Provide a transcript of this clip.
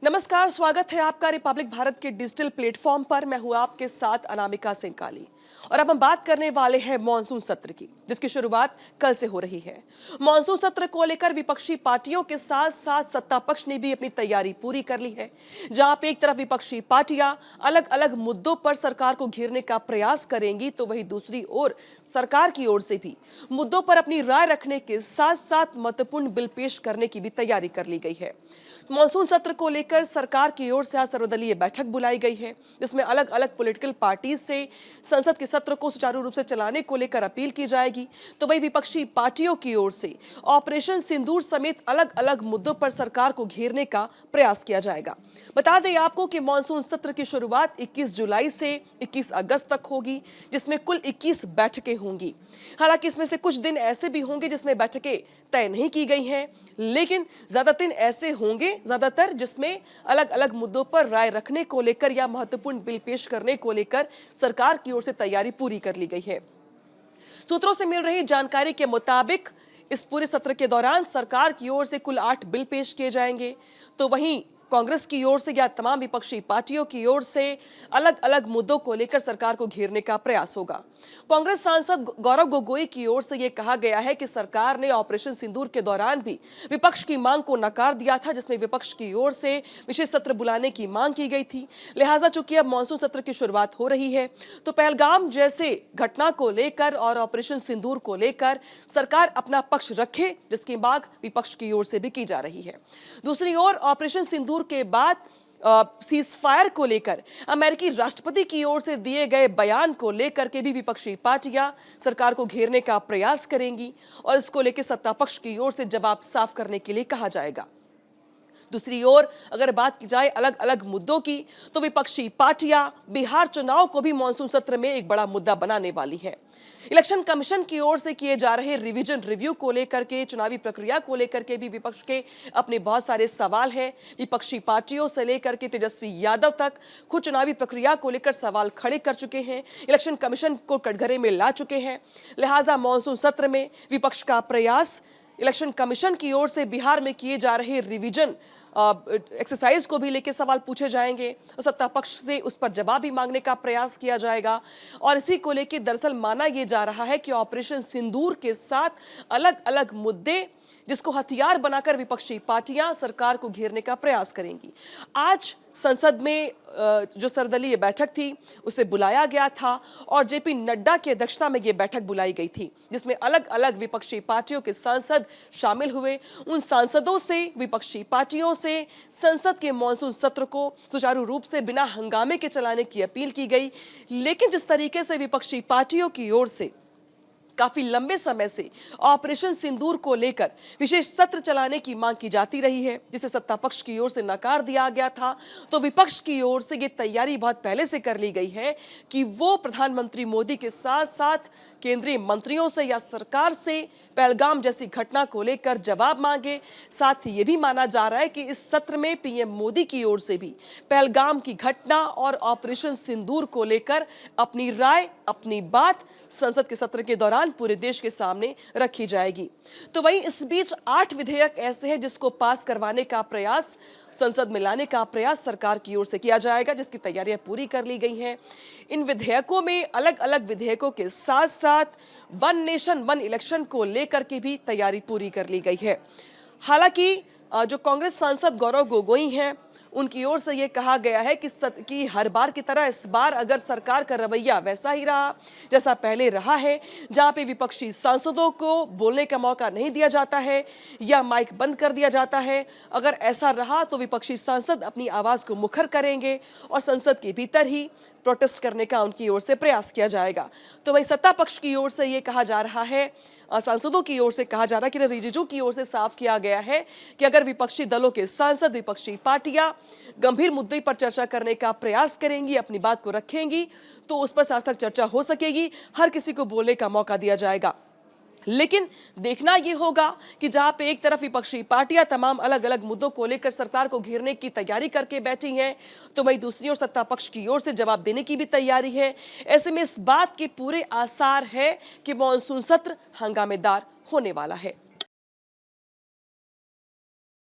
नमस्कार, स्वागत है आपका रिपब्लिक भारत के डिजिटल प्लेटफॉर्म पर। मैं हूं आपके साथ अनामिका सिंह काली और अब हम बात करने वाले हैं मॉनसून सत्र की, जिसकी शुरुआत कल से हो रही है। मॉनसून सत्र को लेकर विपक्षी पार्टियों के साथ साथ सत्ता पक्ष ने भी अपनी तैयारी पूरी कर ली है, जहां पे एक तरफ विपक्षी पार्टियां अलग अलग मुद्दों पर सरकार को घेरने का प्रयास करेंगी, तो वहीं दूसरी ओर सरकार की ओर से भी मुद्दों पर अपनी राय रखने के साथ साथ महत्वपूर्ण बिल पेश करने की भी तैयारी कर ली गई है। मॉनसून सत्र को लेकर सरकार की ओर से आज सर्वदलीय बैठक बुलाई गई है, जिसमें अलग अलग पॉलिटिकल पार्टीज से संसद के सत्र को सुचारू रूप से चलाने को लेकर अपील की जाएगी, तो वही विपक्षी पार्टियों की ओर से ऑपरेशन सिंदूर समेत अलग अलग मुद्दों पर सरकार को घेरने का प्रयास किया जाएगा। बता दें आपको कि मॉनसून सत्र की शुरुआत 21 जुलाई से 21 अगस्त तक होगी, जिसमें कुल 21 बैठकें होंगी। हालांकि इसमें से कुछ दिन ऐसे भी होंगे जिसमें बैठकें तय नहीं की गई हैं, लेकिन ज्यादा दिन ऐसे होंगे ज्यादातर जिसमें अलग अलग मुद्दों पर राय रखने को लेकर या महत्वपूर्ण बिल पेश करने को लेकर सरकार की ओर से तैयारी पूरी कर ली गई है। सूत्रों से मिल रही जानकारी के मुताबिक इस पूरे सत्र के दौरान सरकार की ओर से कुल 8 बिल पेश किए जाएंगे, तो वहीं कांग्रेस की ओर से या तमाम विपक्षी पार्टियों की ओर से अलग अलग मुद्दों को लेकर सरकार को घेरने का प्रयास होगा। कांग्रेस सांसद गौरव गोगोई की ओर से यह कहा गया है कि सरकार ने ऑपरेशन सिंदूर के दौरान भी विपक्ष की मांग को नकार दिया था, जिसमें विपक्ष की ओर से विशेष सत्र बुलाने की मांग की गई थी। लिहाजा चूंकि अब मॉनसून सत्र की शुरुआत हो रही है, तो पहलगाम जैसे घटना को लेकर और ऑपरेशन सिंदूर को लेकर सरकार अपना पक्ष रखे, जिसकी मांग विपक्ष की ओर से भी की जा रही है। दूसरी ओर ऑपरेशन सिंदूर के बाद सीज फायर को लेकर अमेरिकी राष्ट्रपति की ओर से दिए गए बयान को लेकर के भी विपक्षी पार्टियां सरकार को घेरने का प्रयास करेंगी और इसको लेकर सत्ता पक्ष की ओर से जवाब साफ करने के लिए कहा जाएगा। दूसरी ओर अगर बात की जाए अलग अलग मुद्दों की, तो विपक्षी पार्टियां बिहार चुनाव को भी मॉनसून सत्र में एक बड़ा मुद्दा बनाने वाली है। इलेक्शन कमीशन की ओर से किए जा रहे रिवीजन रिव्यू को लेकर के, चुनावी प्रक्रिया को लेकर के भी विपक्ष के अपने बहुत सारे सवाल हैं। विपक्षी पार्टियों से लेकर के तेजस्वी यादव तक खुद चुनावी प्रक्रिया को लेकर सवाल खड़े कर चुके हैं, इलेक्शन कमीशन को कटघरे में ला चुके हैं। लिहाजा मॉनसून सत्र में विपक्ष का प्रयास इलेक्शन कमीशन की ओर से बिहार में किए जा रहे रिवीजन एक्सरसाइज को भी लेकर सवाल पूछे जाएंगे और सत्ता पक्ष से उस पर जवाब भी मांगने का प्रयास किया जाएगा। और इसी को लेकर दरअसल माना यह जा रहा है कि ऑपरेशन सिंदूर के साथ अलग अलग मुद्दे जिसको हथियार बनाकर विपक्षी पार्टियां सरकार को घेरने का प्रयास करेंगी। आज संसद में जो सर्वदलीय बैठक थी उसे बुलाया गया था और जेपी नड्डा की अध्यक्षता में यह बैठक बुलाई गई थी, जिसमें अलग अलग विपक्षी पार्टियों के सांसद शामिल हुए। उन सांसदों से, विपक्षी पार्टियों से संसद के मॉनसून सत्र को सुचारू रूप से बिना हंगामे के चलाने की अपील की गई। लेकिन जिस तरीके से विपक्षी पार्टियों की ओर से काफी लंबे समय से ऑपरेशन सिंदूर को लेकर विशेष सत्र चलाने की मांग की जाती रही है, जिसे सत्ता पक्ष की ओर से नकार दिया गया था, तो विपक्ष की ओर से ये तैयारी बहुत पहले से कर ली गई है कि वो प्रधानमंत्री मोदी के साथ साथ केंद्रीय मंत्रियों से या सरकार से पहलगाम जैसी घटना को लेकर जवाब मांगे। साथ ही ये भी माना जा रहा है कि इस सत्र में पीएम मोदी की ओर से भी पहलगाम की घटना और ऑपरेशन सिंदूर को लेकर अपनी राय, अपनी बात संसद के सत्र के दौरान पूरे देश के सामने रखी जाएगी। तो वहीं इस बीच 8 विधेयक ऐसे हैं जिसको पास करवाने का प्रयास, संसद में लाने का प्रयास सरकार की ओर से किया जाएगा, जिसकी तैयारियां पूरी कर ली गई हैं। इन विधेयकों में अलग अलग विधेयकों के साथ साथ वन नेशन वन इलेक्शन को लेकर के भी तैयारी पूरी कर ली गई है। हालांकि जो कांग्रेस सांसद गौरव गोगोई हैं, उनकी ओर से यह कहा गया है कि हर बार की तरह इस बार अगर सरकार का रवैया वैसा ही रहा जैसा पहले रहा है, जहां पे विपक्षी सांसदों को बोलने का मौका नहीं दिया जाता है या माइक बंद कर दिया जाता है, अगर ऐसा रहा तो विपक्षी सांसद अपनी आवाज को मुखर करेंगे और संसद के भीतर ही प्रोटेस्ट करने का उनकी ओर से प्रयास किया जाएगा। तो वहीं सत्ता पक्ष की ओर से यह कहा जा रहा है, सांसदों की ओर से कहा जा रहा है कि रिजिजू की ओर से साफ किया गया है कि अगर विपक्षी दलों के सांसद, विपक्षी पार्टियां गंभीर मुद्दे पर चर्चा करने का प्रयास करेंगी, अपनी बात को रखेंगी, तो उस पर सार्थक चर्चा हो सकेगी, हर किसी को बोलने का मौका दिया जाएगा। लेकिन देखना यह होगा कि जहां पे एक तरफ विपक्षी पार्टियां तमाम अलग अलग मुद्दों को लेकर सरकार को घेरने की तैयारी करके बैठी हैं, तो वहीं दूसरी ओर सत्ता पक्ष की ओर से जवाब देने की भी तैयारी है। ऐसे में इस बात के पूरे आसार है कि मॉनसून सत्र हंगामेदार होने वाला है।